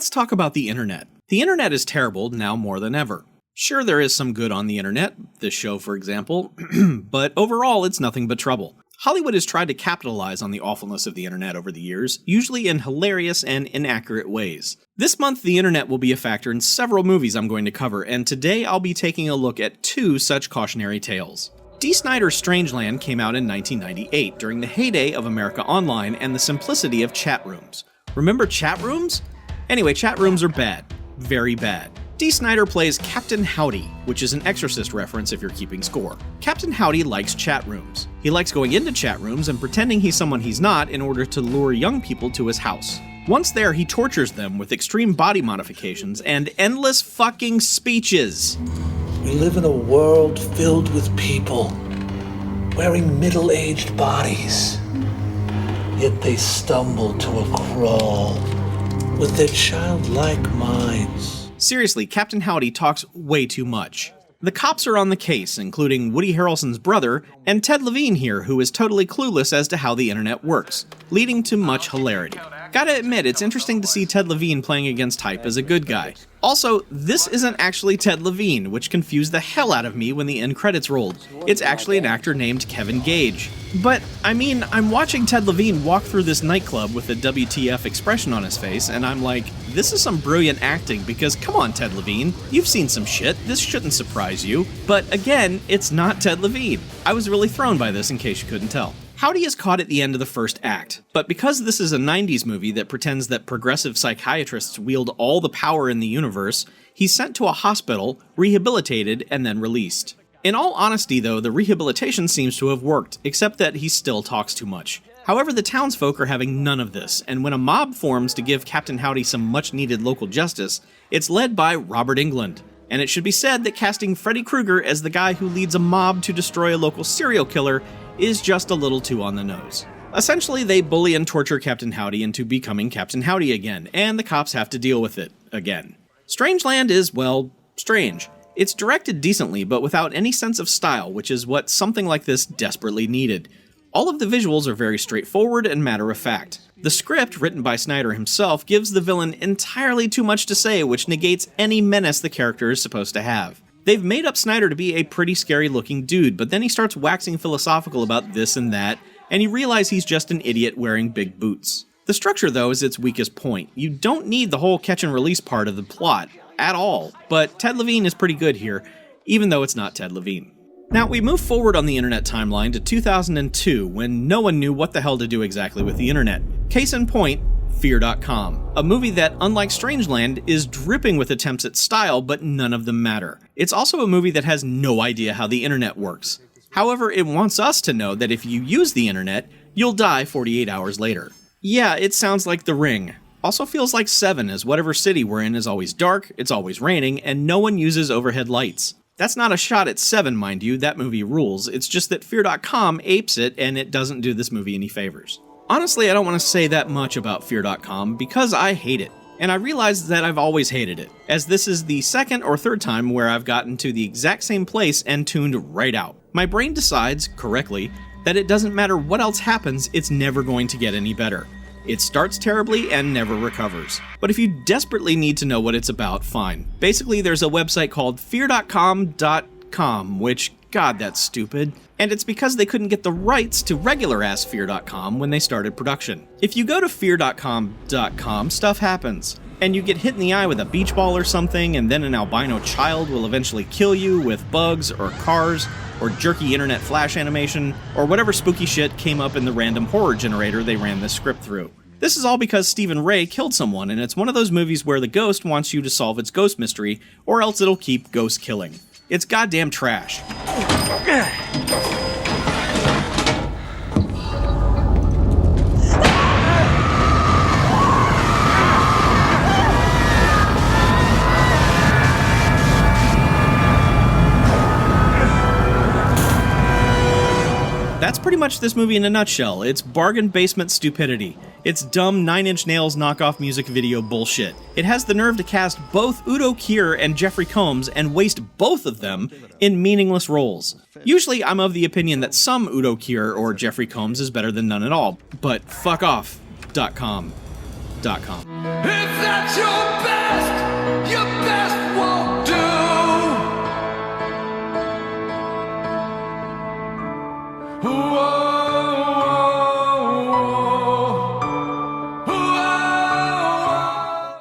Let's talk about the internet. The internet is terrible now more than ever. Sure, there is some good on the internet, this show for example, but overall it's nothing but trouble. Hollywood has tried to capitalize on the awfulness of the internet over the years, usually in hilarious and inaccurate ways. This month, the internet will be a factor in several movies I'm going to cover, and today I'll be taking a look at two such cautionary tales. D. Snyder's Strangeland came out in 1998, during the heyday of America Online and the simplicity of chat rooms. Remember chat rooms? Anyway, chat rooms are bad. Very bad. D. Snyder plays Captain Howdy, which is an Exorcist reference if you're keeping score. Captain Howdy likes chat rooms. He likes going into chat rooms and pretending he's someone he's not in order to lure young people to his house. Once there, he tortures them with extreme body modifications and endless fucking speeches. We live in a world filled with people wearing middle-aged bodies, yet they stumble to a crawl with their childlike minds. Seriously, Captain Howdy talks way too much. The cops are on the case, including Woody Harrelson's brother, and Ted Levine here, who is totally clueless as to how the internet works, leading to much hilarity. Gotta admit, it's interesting to see Ted Levine playing against type as a good guy. Also, this isn't actually Ted Levine, which confused the hell out of me when the end credits rolled. It's actually an actor named Kevin Gage. But, I mean, I'm watching Ted Levine walk through this nightclub with a WTF expression on his face, and I'm like, this is some brilliant acting, because come on, Ted Levine, you've seen some shit, this shouldn't surprise you. But again, it's not Ted Levine. I was really thrown by this, in case you couldn't tell. Howdy is caught at the end of the first act, but because this is a 90s movie that pretends that progressive psychiatrists wield all the power in the universe, he's sent to a hospital, rehabilitated, and then released. In all honesty though, the rehabilitation seems to have worked, except that he still talks too much. However, the townsfolk are having none of this, and when a mob forms to give Captain Howdy some much-needed local justice, it's led by Robert Englund. And it should be said that casting Freddy Krueger as the guy who leads a mob to destroy a local serial killer is just a little too on the nose. Essentially, they bully and torture Captain Howdy into becoming Captain Howdy again, and the cops have to deal with it again. Strangeland is, well, strange. It's directed decently, but without any sense of style, which is what something like this desperately needed. All of the visuals are very straightforward and matter-of-fact. The script, written by Snyder himself, gives the villain entirely too much to say, which negates any menace the character is supposed to have. They've made up Snyder to be a pretty scary-looking dude, but then he starts waxing philosophical about this and that, and you realize he's just an idiot wearing big boots. The structure, though, is its weakest point. You don't need the whole catch-and-release part of the plot at all, but Ted Levine is pretty good here, even though it's not Ted Levine. Now, we move forward on the internet timeline to 2002, when no one knew what the hell to do exactly with the internet. Case in point, Feardotcom, a movie that, unlike Strangeland, is dripping with attempts at style, but none of them matter. It's also a movie that has no idea how the internet works. However, it wants us to know that if you use the internet, you'll die 48 hours later. Yeah, it sounds like The Ring. Also feels like Seven, as whatever city we're in is always dark, it's always raining, and no one uses overhead lights. That's not a shot at Seven, mind you, that movie rules, it's just that Fear.com apes it, and it doesn't do this movie any favors. Honestly, I don't want to say that much about Fear.com because I hate it, and I realize that I've always hated it, as this is the second or third time where I've gotten to the exact same place and tuned right out. My brain decides, correctly, that it doesn't matter what else happens, it's never going to get any better. It starts terribly and never recovers. But if you desperately need to know what it's about, fine. Basically, there's a website called Feardotcom.com, which, God, that's stupid. And it's because they couldn't get the rights to regular-ass Fear.com when they started production. If you go to Feardotcom.com, stuff happens. And you get hit in the eye with a beach ball or something, and then an albino child will eventually kill you with bugs or cars, or jerky internet flash animation, or whatever spooky shit came up in the random horror generator they ran this script through. This is all because Stephen Ray killed someone, and it's one of those movies where the ghost wants you to solve its ghost mystery, or else it'll keep ghost killing. It's goddamn trash. That's pretty much this movie in a nutshell. It's bargain basement stupidity. It's dumb 9 Inch Nails knockoff music video bullshit. It has the nerve to cast both Udo Kier and Jeffrey Combs and waste both of them in meaningless roles. Usually I'm of the opinion that some Udo Kier or Jeffrey Combs is better than none at all, but fuck off.com.com. at your best won't do.